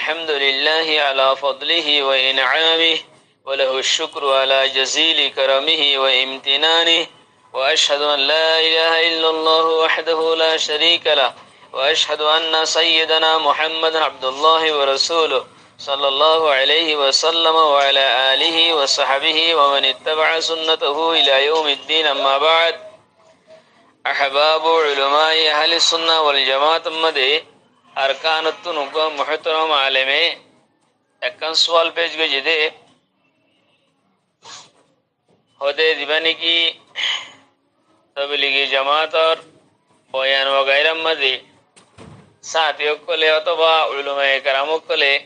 الحمد لله على فضله وإنعامه وله الشكر على جزيل كرمه وامتنانه وأشهد أن لا إله إلا الله وحده لا شريك له وأشهد أن سيدنا محمد عبد الله ورسوله صلى الله عليه وسلم وعلى آله وصحبه ومن اتبع سنته إلى يوم الدين أما بعد أحباب علماء أهل السنة والجماعة مدي أركان التنوك محترم عالمي اكن سوال پیش گجی دے خودے دیبانی کی تبلیغی جماعت اور بیان وغیرہ مدی ساتھیوں کو لے اتبا علماء کراموں کو لے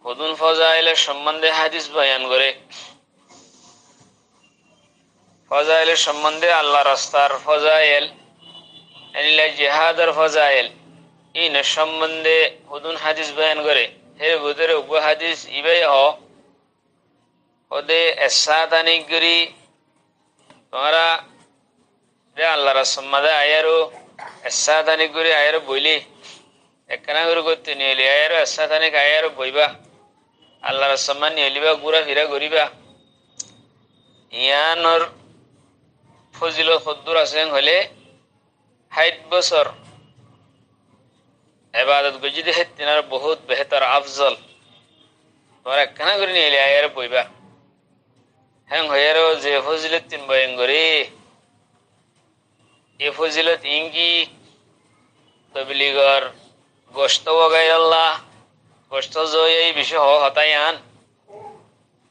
خودن فضائل সম্বন্ধে হাদিস বয়ান করে ফজাইল সম্বন্ধে আল্লাহ রাস্তার ফজাইল এনিলা জিহাদের ফজাইল ইন সম্বন্ধে খুদুন হাদিস বয়ান করে এর ভিতরে উপ হাদিস ইবাই হ ওদে এসাতানি গরি তোমরা রে আল্লাহ রাসমাদা আয়ারো এসাতানি গরি আয়ারো বইলি একনা গরি করতে নিলি আয়ারো এসাতানি আয়ারো বইবা আল্লাহ রাসমান নিলিবা গুরা ফিরা করিবা ইয়ানর ফজিলত কদ্দুর আছেন হলে 60 বছর ইবাদত গজিদে হেতিনার বহুত বেহতর আফজল তোরা কেন করে নিলে আয়ার বইবা হ্যাঁ হয়ারো যে ফজিলত তিন বয়ান করে এ ফজিলত ইঙ্গি তবলিগর গোশত ওগাই আল্লাহ গোশত জয় এই বিষয় হতায়ান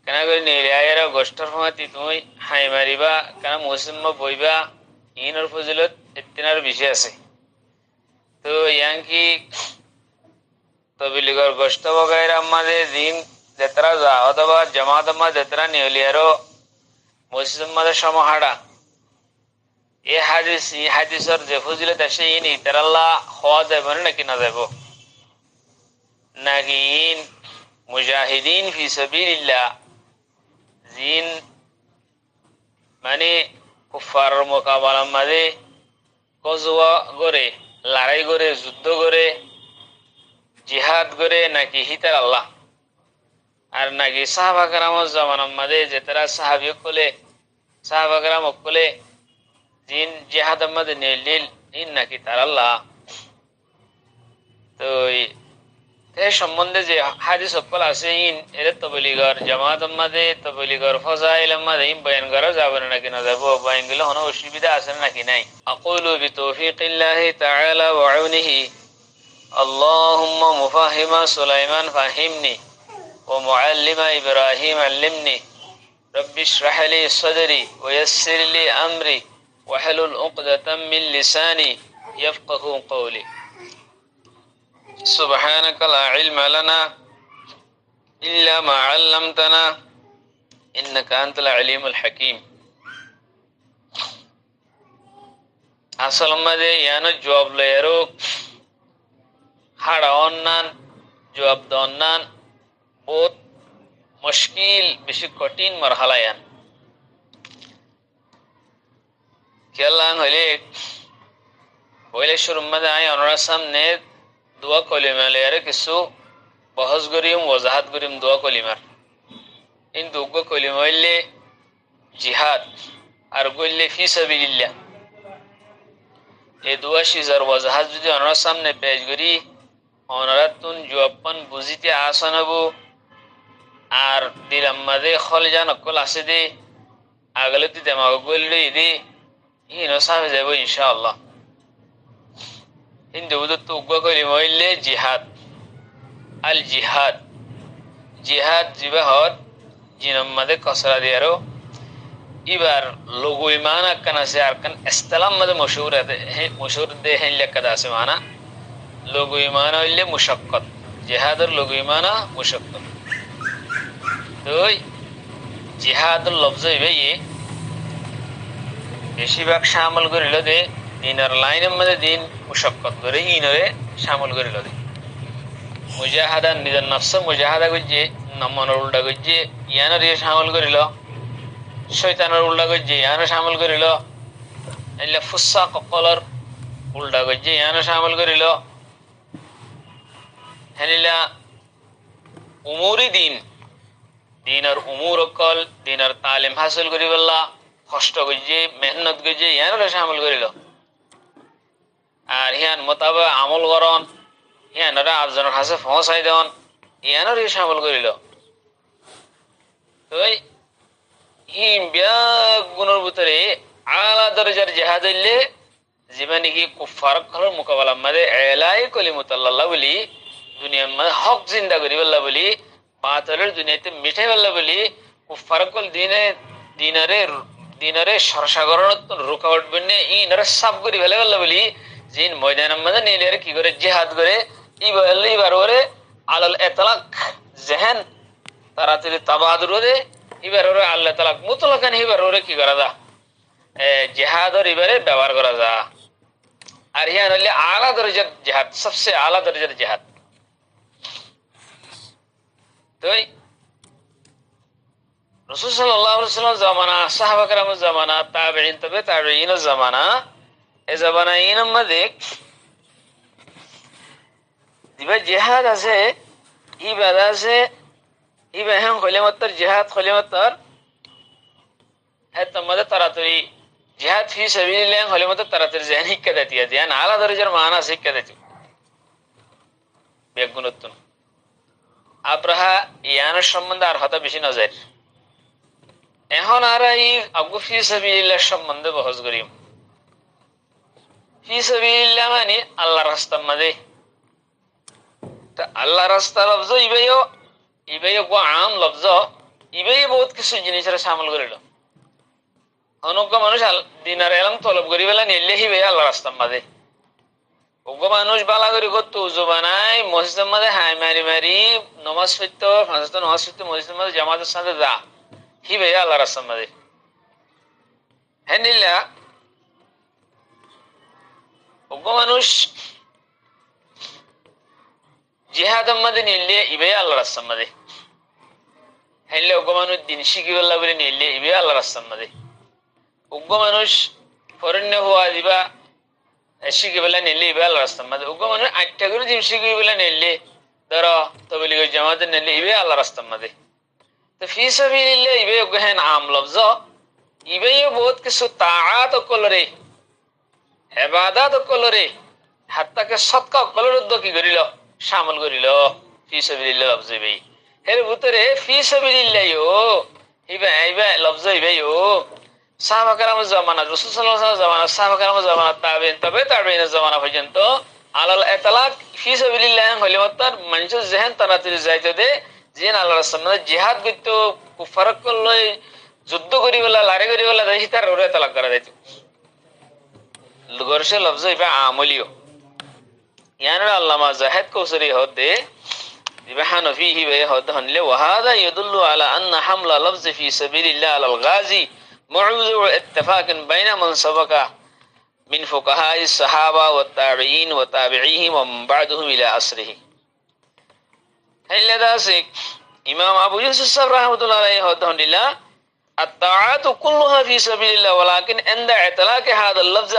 কেন করে নিলে আয়ার গোশতর ফমাতি তুমি হাই মারিবা কেন মুসলিম বইবা ইনর ফজিলত এতিনার বিষয় আছে তো ইয়াঙ্কি তবলিগর গোশত বগাইরা আমাদের দিন যেতরা যা অথবা জামাত আম্মা যেতরা নিয়লিয়ারো মুসলিমদের সমাহাড়া এ হাদিসর যে ফজিলত আছে ইন ইতারাল্লাহ হওয়া যাবে নাকি না যাব নাকি ইন মুজাহিদিন ফি সাবিলিল্লাহ জিন মানে কুফার মোকাবেলার মাঝে গজওয়া করে লড়াই করে যুদ্ধ করে জিহাদ করে নাকি হিতার আল্লাহ আর নাকি সাহাবা কেরামের জামানার মাঝে যে তারা সাহাবি কলে সাহাবা কেরাম কলে জিন জিহাদের মাঝে নিল ইন নাকি তার আল্লাহ তো এই সম্বন্ধে যে হাদিস সকল আছে ইন এর তবলিগর জামাত মাঝে তবলিগর ফজাইল মাঝে ইন বয়ান করা যাবে নাকি না যাব বয়ান গুলো কোনো অসুবিধা আছে নাকি নাই আকুলু বিতৌফিকিল্লাহি তাআলা ওয়া আউনিহি আল্লাহুম্মা মুফাহিমা সুলাইমান ফাহিমনি ওয়া মুআল্লিমা ইব্রাহিম আল্লিমনি রব্বি ইশরাহ লি সাদরি ওয়া ইয়াসসির লি আমরি ওয়াহলুল উকদাতাম মিন লিসানি ইয়াফকাহু কওলি سبحانك لا علم لنا إلا ما علمتنا إنك أنت العليم الحكيم আসল মধ্যে ইয়ানো জবাব লয়েরো হাড়া অন্যান জবাব দন্নান বহুত মুশকিল বেশি কঠিন মারহালা ইয়ান কেলাং হলে পয়লে শুরুর মধ্যে আই অনরা সামনে দোয়া কলিমা লেয়ারে কিছু বহস করিম ওজাহাত করিম দোয়া কলিমার ইন দুগো কলিমা হইলে জিহাদ আর গইলে ফি সাবিলিল্লাহ এই দোয়া শিজার ওজাহাত যদি ওনার সামনে পেশ করি ওনারা তুন জবাবন বুঝিতে আসান হবো আর দিলাম মাঝে খল জান অকল আছে দে আগলে তুই দেমাগ গইলে দে ইনো সাহেব যাব ইনশাআল্লাহ হিন্দু তো উগ্র কলিমা হইলে জিহাদ আল জিহাদ জিহাদ জিবাহত জিনম মাঝে কসরা দিয়ারো এবার লোগো ইমান আকান আছে আর কান ইসলাম মাঝে মশহুর দে হেন লেখা আছে মানা লোগো ইমান হইলে মুশাক্কাত জিহাদের লোগো ইমানা মুশাক্কাত তো জিহাদুল লফজ হইবে বেশিরভাগ শামিল করিল দে দিনের লাইনের মধ্যে দিন মুশাক্কাত করে ইনরে শামিল করিল দে মুজাহাদা নিজের নফস মুজাহাদা করছে নমনের উল্টা করছে ইয়ানোর ইয়ে শামিল করিল শয়তানের উল্টা করছে ইয়ানো শামিল করিল এলে ফুসা ককলর উল্টা করছে ইয়ানো শামিল করিল হেনিলা উমুরি দিনের উমুর অকল দিনের তালিম হাসিল করি বললা কষ্ট করছে মেহনত করছে ইয়ানোর সামিল করিল আর হিয়ান মোতাবেক আমল করন হিয়ানোরা আটজনের কাছে পৌঁছাই দেন ইয়ানোর সামিল করিল তো গুণের ভিতরে আলা দরজার জেহাদ হইলে যেবা নাকি কুফার মোকাবেলা মাঝে এলাই কলিমুতাল্লাহ বলি দুনিয়ার মাঝে হক জিন্দা করি বললা বলি বাতলের দুনিয়াতে মিঠাই বললা বলি কুফার দিনারে সরসাগরণ রুকাওয়াট বন্যে ইনারে সাফ করি ফেলে বললা বলি জিন ময়দানের মাঝে নিলে কি করে জেহাদ করে এবার ওরে আলাল এতলাক জেহেন তাড়াতাড়ি তাবাদুর ওরে এবার ওরে আল্লাহ তালাক মুতলাকান এবার ওরে কি করা যা জেহাদর এবারে ব্যবহার করা যা আর ইয়া হলে আলা দরজার জেহাদ সবচেয়ে আলা দরজার জেহাদ তো রাসূল সাল্লাল্লাহু আলাইহি ওয়াসাল্লাম জামানা সাহাবা কেরামের জামানা তাবেঈন তবে তাবেঈনের জামানা এই জামানা ইনের মধ্যে দিবা জেহাদ আছে ইবাদ আছে ইবা হ্যাঁ খলিমাত্তর জেহাদ খলিমাত্তর হ্যাঁ তোমাদের তাড়াতাড়ি জিহাদ ফি সাবিলিল্লাহ খলিমাত্তর তাড়াতাড়ি জেহান শিক্ষা দিতে জেহান আলা দরজার মানা শিক্ষা দিতে বেগুনত্তন আব্রাহা ইয়ানের সম্বন্ধে আর হতা বেশি নজর এখন আর এই আবু ফি সাবিলিল্লাহ সম্বন্ধে বহস করিম ফি সাবিলিল্লাহ মানে আল্লাহর রাস্তার মাঝে তা আল্লাহ রাস্তা লফজ ইবেও গো আম লফজ ইবেই বহুত কিছু জিনিসের সামিল করিল অনজ্ঞ মানুষ দিনার এলাম তলব করি বেলা নিলে হিবে আল্লাহ রাস্তার মাঝে অজ্ঞ মানুষ বালা করি করতো উজু বানাই মসজিদের মাঝে হাই মারি মারি নমাজ পড়তো নমাজ পড়তো মসজিদের মাঝে জামাতের সাথে যা হিবে আল্লাহ রাস্তার মাঝে হ্যাঁ নিলা অজ্ঞ মানুষ জিহাদের মাঝে নিলে ইবে আল্লাহ রাস্তার মাঝে হ্যাঁ অজ্ঞ মানুষ দিন শিখি বললা বলে নিলে ইবে আল্লাহ রাস্তার মাঝে উগ্র মানুষ ফরণ্য হওয়া দিবা শিখে বেলা নিলে ইবে আল্লাহ রাস্তার মাঝে উগ্র মানুষ 8টা করে জিম শিখে বেলা নিলে ধরো তবলি জামাতে নিলে ইবে আল্লাহ রাস্তার মাঝে তো ফি সাবিলিল্লাহ ইবে উগ্র হ্যাঁ আম লফজ ইবেও বহুত কিছু তাআত কলরে ইবাদত কলরে হাত্তাকে সদকা কলর কি করিল শামিল করিল ফি সাবিলিল্লাহ লফজ ইবে এর ভিতরে ফি সাবিলিল্লাহ ইবে লফজ ইবে সাহাবা কেরামের জামানা রাসূল সাল্লাল্লাহু আলাইহি ওয়াসাল্লাম জামানা সাহাবা কেরামের জামানা তাবেঈন তবে তাবেঈনের জামানা পর্যন্ত আলাল ইতলাক ফি সাবিলিল্লাহ খলিমাত্তর মানুষের জেহেন তাড়াতাড়ি যাইতে দে জিন আল্লাহর রাস্তায় জিহাদ করতো কুফারক লই যুদ্ধ করি বলা লড়াই করি বলা দেখি তার ওরে ইতলাক করা যাইতো গরসে লফজ ইবা আমলিও ইয়ানর আল্লামা জাহিদ কৌসরি হদে ইবা হানফি বে হদ হনলে ওয়াহাদা ইয়াদুল্লু আলা আন্না হামলা লফজ ফি সাবিলিল্লাহ আলাল গাজি موضوع اتفاق بين من سبق من فقهاء الصحابة والتابعين وتابعيهم ومن بعدهم إلى عصره هل ذلك إمام أبو يوسف رحمة الله عليه وسلم الطاعات كلها في سبيل الله ولكن عند اطلاق هذا اللفظ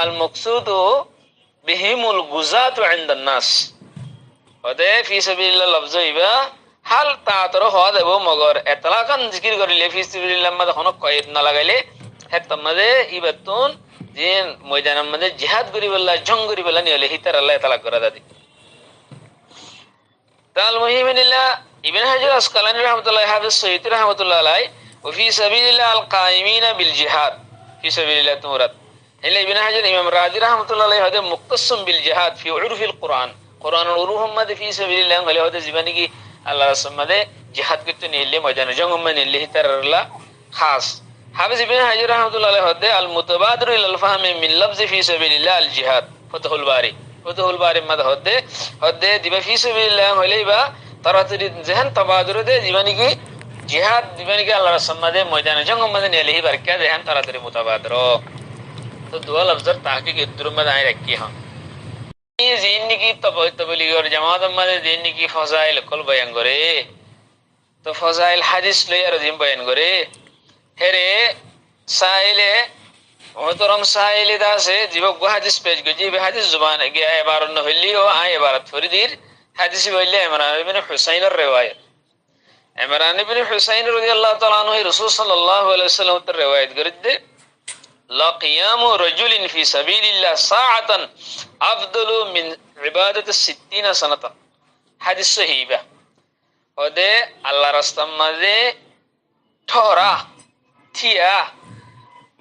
المقصود بهم الغزاة عند الناس وده في سبيل الله لفظ إبا হাল তাতর হওয়া দেব মগর এতলাকান জিকির করিলে ফি সাবিলিল্লাহ মাঝে কোনো কয়েদ না লাগাইলে হেতম মাঝে ইবাতুন যে ময়দানের মাঝে জিহাদ করি বললা জং করি বললা নিলে হিতার আল্লাহ তালাক করা দাদি তাল মুহিমিনিল্লাহ ইবনে হাজার আসকালানী রাহমাতুল্লাহ হাফিজ সৈয়দ রাহমাতুল্লাহ আলাইহি ওয়া ফি সাবিলিল্লাহ আল কাইমিনা বিল জিহাদ ফি সাবিলিল্লাহ তুরাত হেলে ইবনে হাজার ইমাম রাজি রাহমাতুল্লাহ আলাইহি হদে মুক্তাসম বিল জিহাদ ফি উরফিল কুরআন কুরআনুল উরুফ মাঝে ফি সাবিলিল্লাহ হলে হদে জীবনী কি আল্লাহ রাসূল মাঝে জিহাদ করতে নিলে ময়দানে জঙ্গম নিলে হিতার আল্লাহ খাস হাফিজ ইবনে হাজার রাহমাতুল্লাহ আলাইহি হদে আল মুতাবাদির ইলাল ফাহমি মিন লফজ ফি সাবিলিল্লাহ আল জিহাদ ফাতহুল বারি মাঝে হদে দিবা ফি সাবিলিল্লাহ হইলেবা তাড়াতাড়ি জেহান তাবাদুর দে জীবনী কি জিহাদ জীবনী কি আল্লাহ রাসূল মাঝে ময়দানে জঙ্গম মাঝে নিলে হি বারকা জেহান তাড়াতাড়ি মুতাবাদির তো দুয়া লফজর তাহকিক ইদুর মাঝে আই রাখি হ্যাঁ জিন্নি কি তবলিগর জামাতের মাঝে জিন্নি কি ফজাইল কল বয়ান করে তো ফজাইল হাদিস লই আর জিম বয়ান করে হেরে সাইলে محترم سائل داسه جيبو حديث পেশ গজি حديث زبان গিয়া এবার ন হইলিও আই এবারত ফরিদির حديث বললে ইমরান ইবনে হুসাইনের riwayat ইমরান ইবনে হুসাইন রাদিয়াল্লাহু তাআলা আনহু রাসূল সাল্লাল্লাহু আলাইহি ওয়াসাল্লাম এর riwayat গরিদে লা কিয়ামু রাজুলিন ফি সাবিলিল্লাহ সাআতান আফদালু মিন ইবাদাতি 60 সানাতা হাদিস সহিবা ওদে আল্লাহর রাস্তার মাঝে ঠরা থিয়া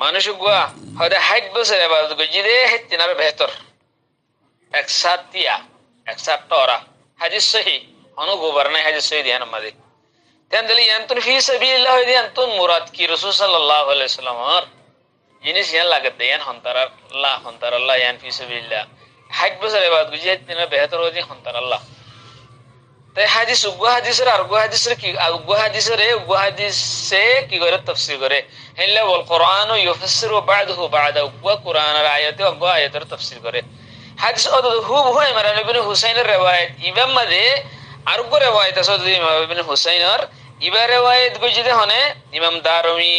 মানুষ গুয়া হদে 60 বছর ইবাদত গজিদে হেতিনার বেহতর একসাথ তিয়া একসাথ ঠরা হাদিস সহি অনু গোবরনাই হাদিস সহি দিয়ান মাঝে তেনদলি আনতুন ফি সাবিলিল্লাহ হইদি আনতুন মুরাদ কি রাসূল সাল্লাল্লাহু আলাইহি ওয়াসাল্লাম জিনিস ইয়ান লাগত দেয়ান হন্তার আল্লাহ ইয়ান ফি সাবিলিল্লাহ 60 বছর ইবাদত গজিদে হেতিনার বেহতর হইদি হন্তার আল্লাহ তাই হাদিস উগ্র হাদিসের আর উগ্র হাদিসের কি উগ্র হাদিসে কি করে তাফসীর করে হেল্লা ওয়াল কুরআন ইউফাসসিরু বা'দাহু বা'দা উগ্র কুরআনের আয়াতে উগ্র আয়াতের তাফসীর করে হাদিস হুবহু ইমরান ইবনে হুসাইনের riwayat ইমাম মাদে আর উগ্র riwayat আছে ইমাম ইবনে হুসাইনের ইবা riwayat গজিদে হনে ইমাম দারমি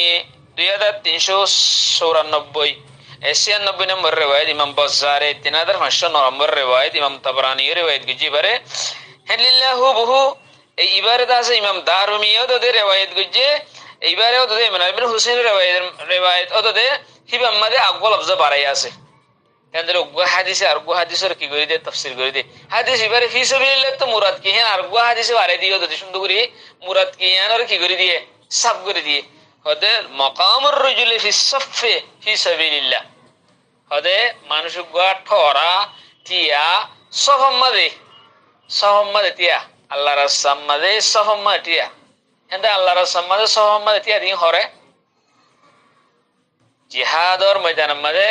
2394 96 নম্বর riwayat ইমাম বাজ্জারে 3500 নম্বর riwayat ইমাম তাবরানী riwayat গজিবারে হেলিল্লাহু বহু এই ইবারত আছে ইমাম দারমিও তো দে riwayat গজে এইবারেও তো ইমাম ইবনে হুসাইনের riwayat ওদে হিবাম মাদে আকবল লফজ বাড়াই আছে কেনদে উগ্র হাদিসে আর উগ্র হাদিসের কি করে দে তাফসীর করে দে হাদিস ইবারে ফি সাবিলিল্লাহ তো মুরাদ কি হ্যাঁ আর উগ্র হাদিসে বাড়াই দিও তো সুন্দর করে মুরাদ কি হ্যাঁ আর কি করে দিয়ে সাফ করে দিয়ে হদে মাকামুর রাজুলি ফি সাফে ফি সাবিলিল্লাহ হদে মানুষ গুয়া ঠরা তিয়া সহম্মাদে তিয়া আল্লাহর সাম্মাদে সহম্মাদে তিয়া হেন্দা আল্লাহর সাম্মাদে সহম্মাদে তিয়া দিন হরে জিহাদর ময়দান মাদে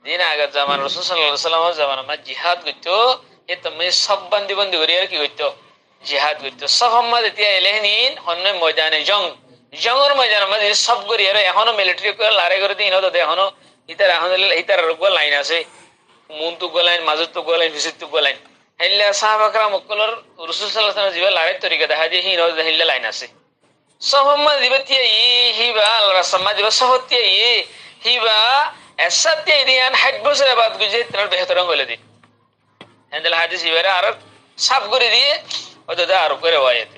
দিন আগের জামান রাসূল সাল্লাল্লাহু আলাইহি ওয়াসাল্লামের জামানা মা জিহাদ করতো এ তুমি সব বন্দি করে আর কি করতো জিহাদ করতো সহম্মাদে তিয়া এলেহনিন হন্নে ময়দানে জঙ্গর ময়দান মাদে সব করি আর এখনো মিলিটারি করে লারে করে দিন হতো এখনো ইতার রুগল লাইন আছে মুনতু গোলাইন মাজুতু গোলাইন ফিসিতু গোলাইন হেল্লা সাহাবাকরা মুকলর রাসূল সাল্লাল্লাহু আলাইহি ওয়াসাল্লাম জিবা লারে তরিকা দেখা দিয়ে হিন হেল্লা লাইন আছে সহম্মা দিবতিয়া হিবা আল্লাহর সাম্মা দিবা সহতিয়া হিবা এসাতিয়া দিয়ান 60 বছর বাদ গুজে তার বেহতর হলে দি হেন্দেল হাদিস ইবারে আর সাফ করে দিয়ে ওদা আর করে riwayat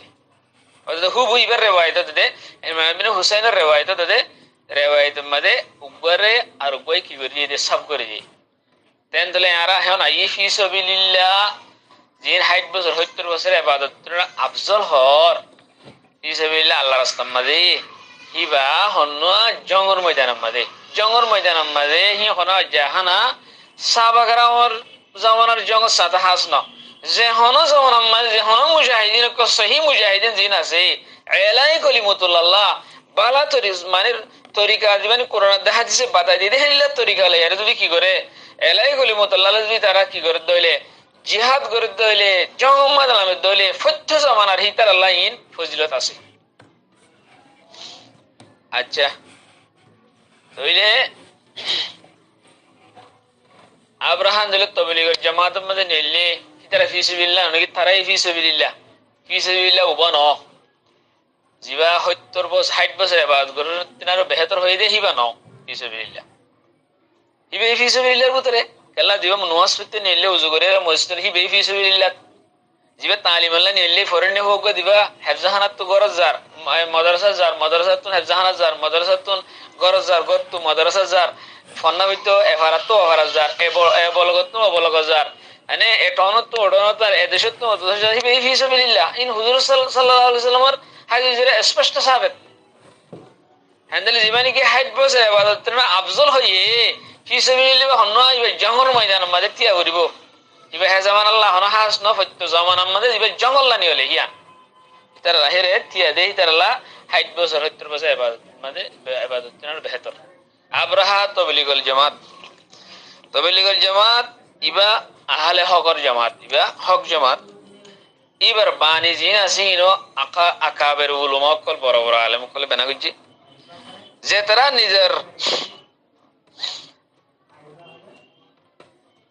ওদা হুবহু ইবার riwayat ওদে ইমাম ইবনে হুসাইনের riwayat ওদে riwayat মাদে উগরে আর কই কি করে দিয়ে সাফ করে দিয়ে তেনদলে আরা হন আই ফি সাবিলিল্লাহ জিন 60 বছর 70 বছর ইবাদত আফজল হর ফি সাবিলিল্লাহ আল্লাহর রাস্তার মাঝে হিবা হন্না জঙ্গর ময়দান মাঝে হি হনা জাহানা সাহাবাগরার জামানার জঙ্গ সাথে হাসন যে হনো জামানার মাঝে যে হনো মুজাহিদিন কো সহি মুজাহিদিন জিন আছে এলাই কলিমাতুল্লাহ বালা মানে তরিকা দিবানি কোরআন হাদিসে বাতা দিয়ে হেল্লা তরিকা লাই আর তুমি কি করে এলাই কলিমাতুল্লাহ যদি তারা কি করে দইলে জিহাদ করে দইলে জঙ্গমাদ নামে দইলে ফত্য জামানার হিতার লাইন ফজিলত আছে আচ্ছা দইলে আব্রাহাম দিল তবলিগের জামাতের মধ্যে নিলে হিতারা ফি সাবিলিল্লাহ নাকি তারাই ফি সাবিলিল্লাহ উবান জিবা 70 বছর 60 বছর ইবাদত করে তিনারও বেহতর হয়ে দে হিবা ন ফি সাবিলিল্লাহ হিবে ফি সাবিলিল্লাহর ভিতরে কেলা দিবা নমাজ পড়তে নিলে ওযু করে মসজিদের হিবে ফি সাবিলিল্লাহ জিবা তালিম আল্লাহ নিলে ফরেনে হোক দিবা হিফজাহানাত তো গরজ জার মাদ্রাসাতুন হিফজাহানাত জার মাদ্রাসাতুন গরজ জার গতু মাদ্রাসা জার ফন্নাবিত এফারাত তো এফারাত জার এ বলগত জার মানে এটনত তো ওডনত এদেশত তো হিবে ফি সাবিলিল্লাহ ইন হুজুর সাল্লাল্লাহু আলাইহি ওয়াসাল্লামের হাদিসে স্পষ্ট সাবিত হ্যান্ডেল জীবনী কি 60 বছর ইবাদত না আফজল হইয়ে ফি সাবিলিল্লাহ হন্না জঙ্গর ময়দান মাঝে তিয়া করিব ইবা হে জামান আল্লাহ হন হাস ন ফত্য জামান মাঝে ইবা জঙ্গল লানি হলে হিয়া তার রাহেরে তিয়া দেই তার আল্লাহ 60 বছর 70 বছর ইবাদত না বেহতর আবরাহা তবলিগল জামাত ইবা আহলে হকর জামাত ইবা হক জামাত এবার বানি জিন আসিনো আকাবের উলামা কল বড় বড় আলেম কল বানা গজি যে তারা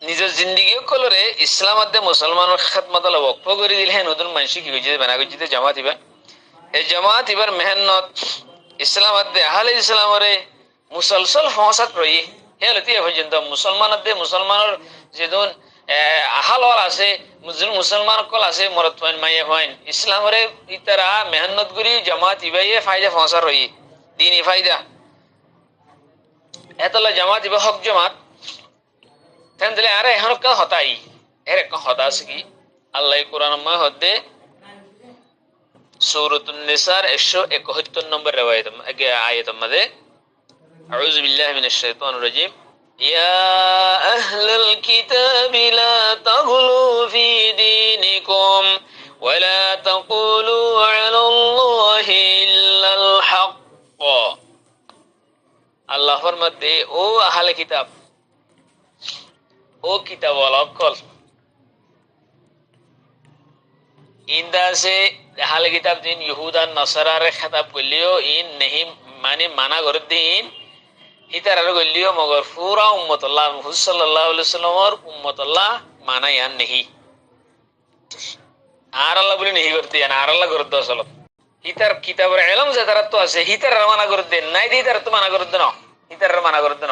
নিজের জিন্দেগি কলরে ইসলাম মধ্যে মুসলমানের খিদমত আল ওয়াকফ করে দিলেন নতুন মানুষ কি গজি বানা গজিতে জামাত ইবা এই জামাত ইবার মেহনত ইসলাম মধ্যে আহলে ইসলামরে মুসলসল ফসাদ রই হলো তে পর্যন্ত মুসলমানের যেদিন আহাল হল আছে মুসলমান কল আছে মরত হইন মাইয়ে হইন ইসলামরে ইতারা মেহনত করি জামাত ইবাইয়ে ফায়দা পৌঁছার হই দিনই ফায়দা এতলা জামাত ইবা হক জামাত তেন দিলে আরে এখন কা হতাই এর এক হতা আছে কি আল্লাহ কোরআন মা হদে সূরাতুন নিসার 171 নম্বর রিওয়ায়াত আয়াত মধ্যে আউযু বিল্লাহি মিনাশ শাইতানির রাজিম ইয়া আহলাল কিতাবি লা তাগলু ফি দীনিকুম ওয়া লা তাকুলু আলাল্লাহি ইল্লাল হক আল্লাহ ফরমাতে ও আহলে কিতাব ও কিতাব ওয়ালা কল ইন্দা সে আহলে কিতাব দিন ইহুদা নাসারারে খেতাব করলিও ইন নেহি মানে মানা করে দিন হিতারারে করলিও মগর পুরা উম্মতুল্লাহ মুহাম্মদ সাল্লাল্লাহু আলাইহি ওয়াসাল্লামর উম্মতুল্লাহ মানা ইয়ান নেহি আর আল্লাহ বলে নেহি করতে ইয়ান আর আল্লাহ করতে আসলে হিতার কিতাবের ইলম যে তারা তো আছে হিতার মানা করে দেন নাই দি তারা তো মানা করে দেন হিতার মানা করে দেন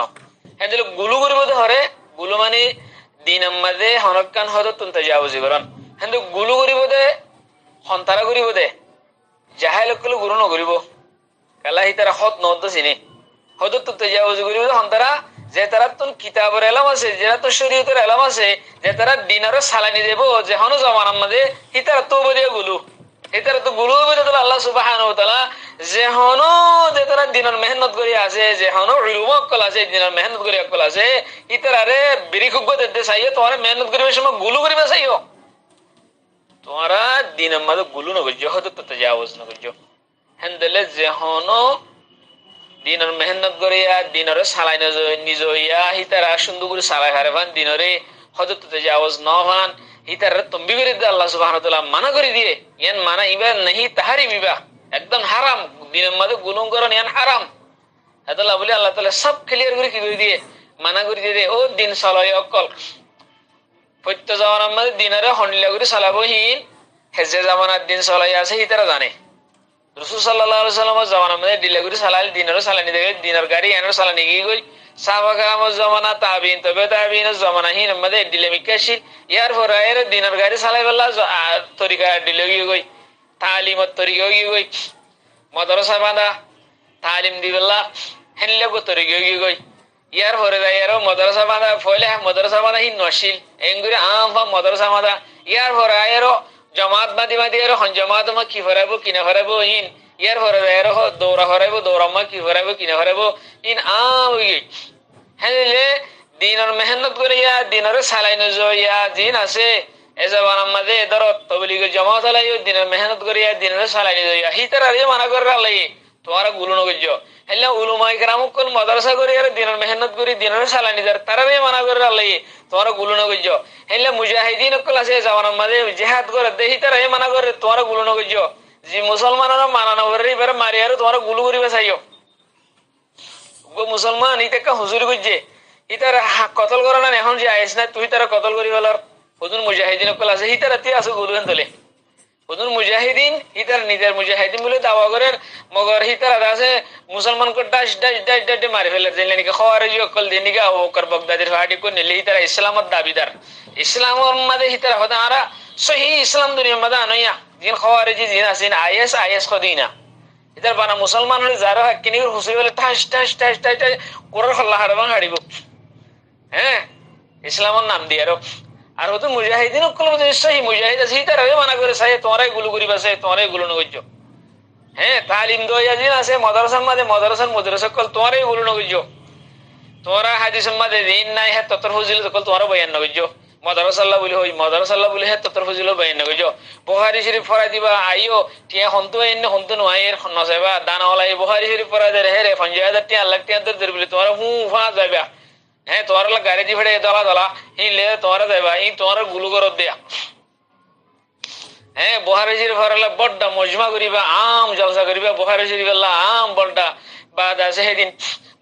হেদিল গুলু করিব ধরে গুলু মানে দিন আমাদে হনকান হদ তুন তাজাউজি করন হেন্দু গুলু করিব দে হন্তারা করিব দে জাহেল কল গুরু ন করিব কালা হিতারা হদ নদ চিনি হদ তুন তাজাউজি করিব হন্তারা যে তারা তুন কিতাবের ইলম আছে যে তো শরীয়তের ইলম আছে যে তারা দিনের সালানি দেব যে হন জামান আমাদে হিতারা তো বলে গুলু হিতারা তো গুলু বলে তো আল্লাহ সুবহানাহু ওয়া তাআলা যে হন যে তারা দিনের মেহনত করি আছে যে হন ইলম কল আছে দিনের মেহনত করি কল আছে ইতারারে বিরিকুগ দে চাইও তোরে মেহনত করিবে সময় গুলু করিবে চাইও তোরা দিন আমাদের গুলু ন গজ্জ হতো তো তাজাউজ ন গজ্জ হেন্দলে যে হন দিনের মেহনত করিয়া দিনের সালাই নিজ হইয়া হিতারা সুন্দর করে সালাই হারেভান দিনরে হতো তো তাজাউজ ন ভান হিতারে তম্বি করে দে আল্লাহ সুবহানাহু ওয়া তাআলা মানা করে দিয়ে ইয়ান মানা ইবা নাহি তাহারি বিবা একদম হারাম দিনের মধ্যে গুলুম করন ইয়ান হারাম আল্লাহ বলে আল্লাহ তাআলা সব ক্লিয়ার করে কি করে দিয়ে মানা করে দিয়ে ও দিন সালাই অকল প্রত্য জামানার মধ্যে দিনারে হন্ডিলা করে চালাবো হিন হেজে জামানার দিন চালাই আছে হিতারা জানে রাসূল সাল্লাল্লাহু আলাইহি ওয়াসাল্লামের জামানার মধ্যে ডিলা করে চালাইল দিনের চালানি দেখে দিনের গাড়ি এনের চালানি গিয়ে গই সাহাবা কেরামের জামানা তাবিঈন তবে তাবিঈনের জামানা হিন মধ্যে ডিলে মিকাশিল ইয়ার পরে এর দিনের গাড়ি চালাই বলা তরিকা ডিলে গিয়ে গই তালিমত তরিকা গিয়ে গই মাদ্রাসা বাঁধা তালিম দিবেলা হেনলে গো তরিকা গিয়ে গই ইয়ার পরে যায় এর মাদ্রাসা বাঁধা ফলে মাদ্রাসা বাঁধা হিন নশিল এঙ্গুরি আম বা মাদ্রাসা বাঁধা ইয়ার পরে এর জমাত বাঁধি বাঁধি এর হন জমাত মা কি ফরাবো কিনা ফরাবো হিন ইয়ার পরে যায় এর দৌড়া ফরাবো দৌড়া মা কি ফরাবো কিনা ফরাবো ইন আম হই হেনলে দিনের মেহনত করিয়া দিনের সালাই নজইয়া দিন আছে এ জামানার মধ্যে ধর তবলিগের জামাত আলাইও দিনের মেহনত করিয়া দিনের সালাই নজইয়া হিতারা রে মানা করে আলাই তোমারা গুলো নগজ হেলে উলুমাই কেরাম কোন মাদ্রাসা করি আর দিনের মেহনত করি দিনের সালানি দার তারারে মানা করে আল্লাহ তোমার গুলো নগজ হেলে মুজাহিদিন কল আছে জামানার মধ্যে জিহাদ করে দেহি তারা মানা করে তোমার গুলো নগজ যে মুসলমানরা মানা না করে এবারে মারি আর তোমার গুলো করিবে চাইও গো মুসলমান ইতে কা হুজুর গজে ইতার কতল করে না এখন যে আইস না তুই তারা কতল করি বলার হুজুর মুজাহিদিন কল আছে হিতারা তি আছে গুলো তলে হুজুর মুজাহিদিন হিতার নিজের মুজাহিদিন বলে দাওয়া করেন মগর হিতার আছে মুসলমান কো ডাস ডাস ডাস ডাস মারি ফেলে দিলেন নাকি খাওয়ারে যে কল দিন নাকি ওকর বগদাদের ফাটি কো নিলে হিতার ইসলামত দাবিদার ইসলামর মধ্যে হিতার হদা আরা সহি ইসলাম দুনিয়ার মধ্যে আনইয়া জিন খাওয়ারে জি জিন আছেন আইএস খদিনা হিতার বানা মুসলমান হলে যারা কিনি হুসুই বলে ঠাস ঠাস ঠাস ঠাস কোরআন আল্লাহ হারবান হাড়িব হ্যাঁ ইসলামের নাম দিয়ে আর হতো মুজাহিদিন কল নিশ্চয়ই মুজাহিদ আছে তারা মানা করে চাই তোমারাই গুলো করিবা চাই তোমারাই গুলো নগজ হ্যাঁ তালিম দইয়া দিন আছে মাদ্রাসার মাঝে মাদ্রাসা কল তোমারাই গুলো নগজ তোমরা হাদিসের মাঝে দিন নাই হ্যাঁ ততর ফজিল কল তোমারা বয়ান নগজ মাদ্রাসাল্লাহ বলি হই মাদ্রাসাল্লাহ বলি হ্যাঁ ততর ফজিল বয়ান নগজ বুখারী শরীফ ফরাই দিবা আইও টিয়া হন্তু এনে হন্তু নয়ের নসেবা দানাওয়ালাই বুখারী শরীফ ফরাই দে হে রে 5000 টিয়া লাখ টিয়া দর বলি তোমরা হু ফা যাবা হ্যাঁ তোমার গাড়ি দি ফেড়ে দলা দলা হিন লে তোমার যাইবা হিন তোমার গুলু করত দেয়া হ্যাঁ বুখারী শরীফ ফরালা বড়টা মজমা করিবা আম জলসা করিবা বুখারী শরীফ আল্লাহ আম বড়টা বাদ আছে সেদিন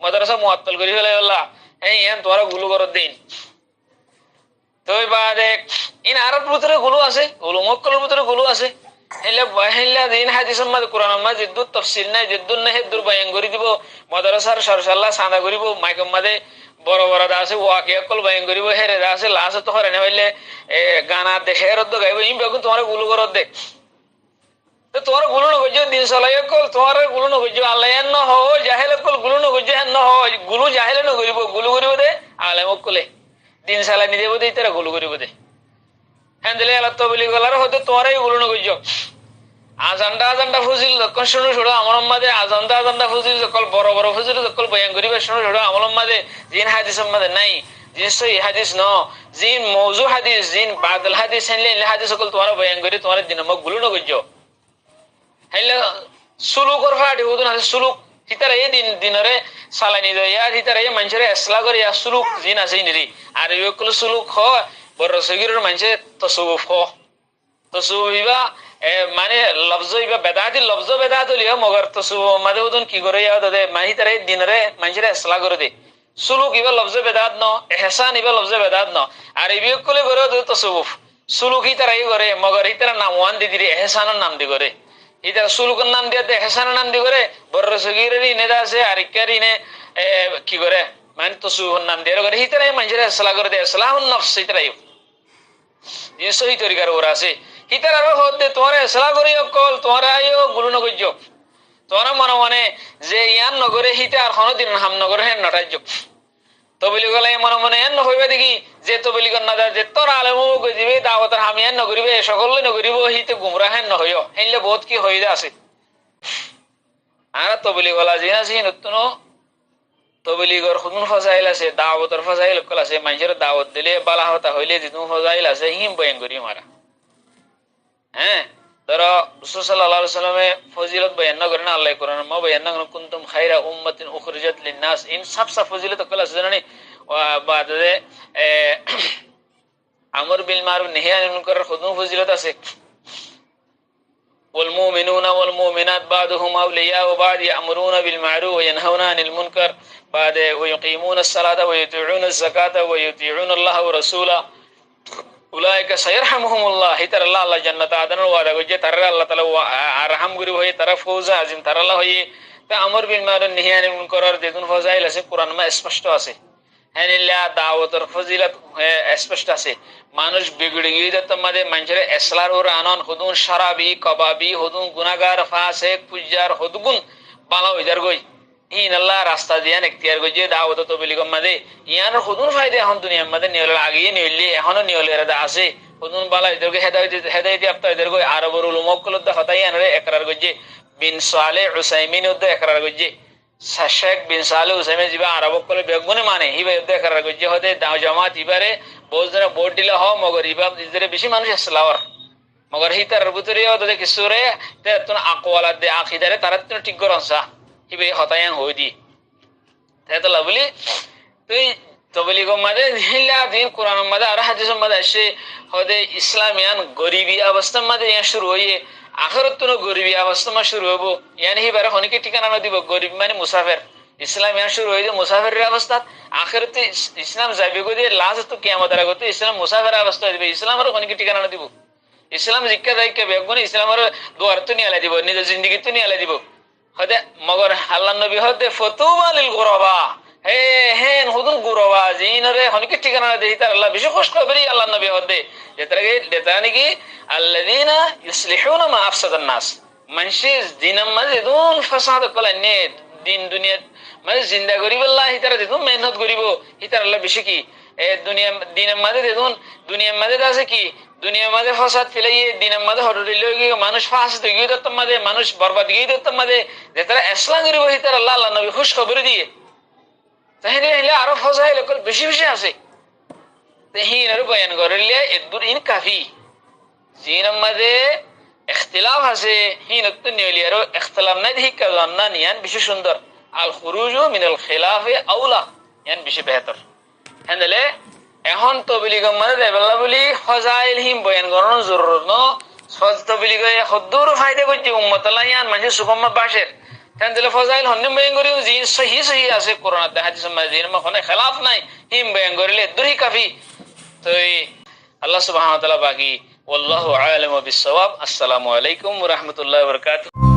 মাদ্রাসা মুআত্তাল করি ফেলে আল্লাহ এই ইয়ান তোমার গুলু করত দেন তোই বাদে ইন আরব ভিতরে গুলু আছে গুলু মক্কলের ভিতরে গুলু আছে হেলে দিন হাদিসের মধ্যে কোরআনের মধ্যে জিদ্দুত তাফসীর নাই জিদ্দুন নাই হেদুর বয়ান করি দিব মাদ্রাসার সরসাল্লাহ সাদা করিব মাইকের মধ্যে বড় বড় আছে ওয়াকে কল বয়ান করিব হেরে আছে লাস্ট তো হরে হইলে গানা দেখে রদ্দ গাইব ইম বেগুন তোমার গুলো করত দেখ তো তোমার গুলো ন হইজ দিন চলাই কল তোমার গুলো ন হইজ আল্লাহ ন হ জাহেল কল গুলো ন হইজ ন হ গুলো জাহেল ন করিব গুলো করিব দে আলেম কলে দিন চালাই নি দেব দে তারা গুলো করিব দে হ্যাঁ দিলে আল্লাহ তবলি গলার হতে তোমারই গুলো ন হইজ আজান্ডা ফুজিল যখন শুনো ছোড়ো আমার মাঝে আজান্ডা ফুজিল যখন বড় বড় ফুজিল যখন বয়ান করিবে শুনো ছোড়ো আমার মাঝে জিন হাদিস মাঝে নাই জিন সহি হাদিস ন জিন মৌজু হাদিস জিন বাদল হাদিস হেনলে হাদিস সকল তোমার বয়ান করি তোমার দিন মোক গুলো ন গজ্জ হেনলে সুলুকর ফাটি হুদুন আছে সুলুক হিতারে এই দিনরে সালানি দয়া হিতারে এই মানুষরে আসলা করে ইয়া সুলুক জিন আছে নিরি আর ইকল সুলুক হ বড় সগিরের মানুষে তসুফ হ তসুফ ইবা মানে লফজ ইবা বেদাতি লফজ বেদাত লিয়া মগর তসুফ মাদে হুদুন কি করে ইয়া দে মাহিতারে দিনরে মানুষরে আসলা করে দে সুলুক ইবা লফজ বেদাত ন ইহসান ইবা লফজ বেদাত ন আর ইবিকলে করে দে তসুফ সুলুক হিতারে করে মগর হিতারে নাম ওয়ান দি দিরে ইহসানের নাম দি করে ইতার সুলুকের নাম দিয়ে এহসানের নাম দি করে বড় সগীরেরই নেদা আছে আর ইকারি নে কি করে মানে তসুফের নাম দিয়ে করে হিতারে মানুষরে আসলা করে দে আসলাহুন নফস হিতারে যে সহি তরিকার ওরা আছে হিতার আরো হতে তোমার আসলা করি কল তোমার আইও গুলো নগজ্য তোমার মনে মনে যে ইয়ান নগরে হিতে আর কোনদিন হাম নগরে হেন নটাজ্য তবলি গলাই মনে মনে এন হইবে দেখি যে তবলি কর না যে তোর আলেম দিবে দাওয়াতের হামি এন নগরিবে সকলে নগরিব হিতে গুমরা হেন নহইও হেনলে বহুত কি হইদা আছে আর তবলি গলা জিনা আছে নতুন তবলিগর খুদুন ফজাইল আছে দাওয়াতের ফজাইল কল আছে মানুষের দাওয়াত দিলে বালা হতা হইলে যে তুমি ফজাইল আছে হিম বয়ান করি মারা হ্যাঁ ধরো রাসূল সাল্লাল্লাহু আলাইহি ওয়াসাল্লামে ফজিলত বয়ান না করেন আল্লাহ কোরআন মা বয়ান না করেন কুনতুম খায়রা উম্মাতিন উখরিজাত লিন-নাস ইন সবসা ফজিলত কল আছে জানেন বাদে আমর বিল মারুফ নাহি আনিল মুনকার খুদুন ফজিলত আছে والمؤمنون والمؤمنات بعضهم أولياء بعض يأمرون بالمعروف وينهون عن المنكر بعد ويقيمون الصلاة ويطيعون الزكاة ويطيعون الله ورسوله أولئك سيرحمهم الله هتر الله جنة عدن وعد وجه ترى الله تعالى أرحم غري هي طرف فوز عظيم ترى الله هي تأمر بالمعروف نهي عن المنكر और देदुन फजाइल আছে कुरान में स्पष्ट আছে হেনিল্লা দাওয়াতের ফজিলত স্পষ্ট আছে মানুষ বিগড়ে গিয়ে তোমাদের মানুষের এসলার ওর আনন হুদুন শারাবি কবাবি হুদুন গুনাহগার ফাসিক পুজার হুদগুন বালা হইদার গই ইন আল্লাহ রাস্তা দিয়ান এখতিয়ার গই যে দাওয়াত তো বিলিগম মাদে ইয়ানোর হুদুন ফায়দা এখন দুনিয়ার মধ্যে নিয়ল আগিয়ে নিয়লি এখনো নিয়লের আছে হুদুন বালা হইদার গই হেদায়েত আপতা হইদার গই আরবর উলুমকল দ হতাই আনরে একরার গই যে বিন সালেহ উসাইমিন উদ একরার গই যে শেখ বিন সালেহ উসাইমিন জিবা আরব কলে বেগুনে মানে হিবা উদ একরার গই যে হতে দাও জামাত ইবারে বহুজনে ভোট দিলে হ মগর ইবা ইজরে বেশি মানুষ আসলাওয়ার মগর হিতার ভিতরে ওদের কিছুরে তে তুন আকওয়ালাত দে আকীদারে তারা তুন ঠিক করনসা হিবে হতায়ান হই দি তাইতো লাভলি তুই তবলিগ মাদে হিলা দিন কোরআন মাদে আর হাদিস মাদে আসে হদে ইসলামিয়ান গরিবী অবস্থা মাদে ইয়া শুরু হইয়ে আখিরাত তুন গরিবী অবস্থা মা শুরু হবো ইয়ানি হিবারে হনিকে ঠিকানা না দিব গরিব মানে মুসাফির ইসলাম ইয়া শুরু হইছে মুসাফিরের অবস্থা আখিরাতে ইসলাম যাবে গো দিয়ে লাস্ট তো কিয়ামতের আগে তো ইসলাম মুসাফিরের অবস্থা দিবে ইসলামের হনিকে ঠিকানা না দিব ইসলাম জিক্কা দাইকে বেগুন ইসলামের দুয়ার তো নিয়ে আলাই দিব নিজের জিন্দেগি তো নিয়ে আলাই দিব হদে মগর আল্লাহর নবী হদে ফতুবা লিল গুরবা হে হেন হুদুন গুরবা জিনরে হনিকে ঠিকানা দেই তার আল্লাহ বেশি খুশ খবরি আল্লাহর নবী হদে যেটাকে দেতানি কি আল্লাযিনা ইসলিহুনা মা আফসাদান নাস মানসি দিনাম মাঝে দুন ফাসাদ কলানে দিন দুনিয়া মানে জিন্দা করিব আল্লাহ হিতারা দেখুন মেহনত করিব হিতার আল্লাহ বেশি কি এ দুনিয়া দিনের মাঝে দেখুন দুনিয়ার মাঝে আছে কি দুনিয়ার মাঝে ফসাদ ফেলাইয়ে দিনের মাঝে হরুলিল গিয়ে মানুষ ফাঁসিত গিয়ে দত্তর মাঝে মানুষ বরবাদ গিয়ে দত্তর মাঝে যে তারা ইসলাম করিব হিতার আল্লাহ আল্লাহ নবী খুশ খবর দিয়ে তাহলে হইলে আরো ফজাইল বেশি বেশি আছে হিন আর বয়ান করিলে এদুর ইন কাফি জিনের মাঝে ইখতিলাফ আছে হিন তো নিয়লি আর ইখতিলাফ নাই দেখি কাজ না নিয়ান বেশি সুন্দর আল খুরুজু মিনাল খিলাফে আউলা ইয়ান বেশি বেহতর হেনলে এখন তবলিগ মানে দেবলা বলি ফজাইল হিম বয়ান করানোর জরুরত ন ফজ তবলিগ হদ্দুর ফায়দা করতে উম্মত আল্লাহ ইয়ান মানে সুকম্মা বাসের হেনলে ফজাইল হন্নে বয়ান করি জিন সহি সহি আছে কোরআন হাদিস মাঝে জিন মখনে খিলাফ নাই হিম বয়ান করিলে দুরি কাফি তো আল্লাহ সুবহানাহু ওয়া তাআলা বাকি ওয়াল্লাহু আ'লামু বিস-সাওয়াব। আসসালামু আলাইকুম ওয়া রাহমাতুল্লাহি ওয়া বারাকাতুহু।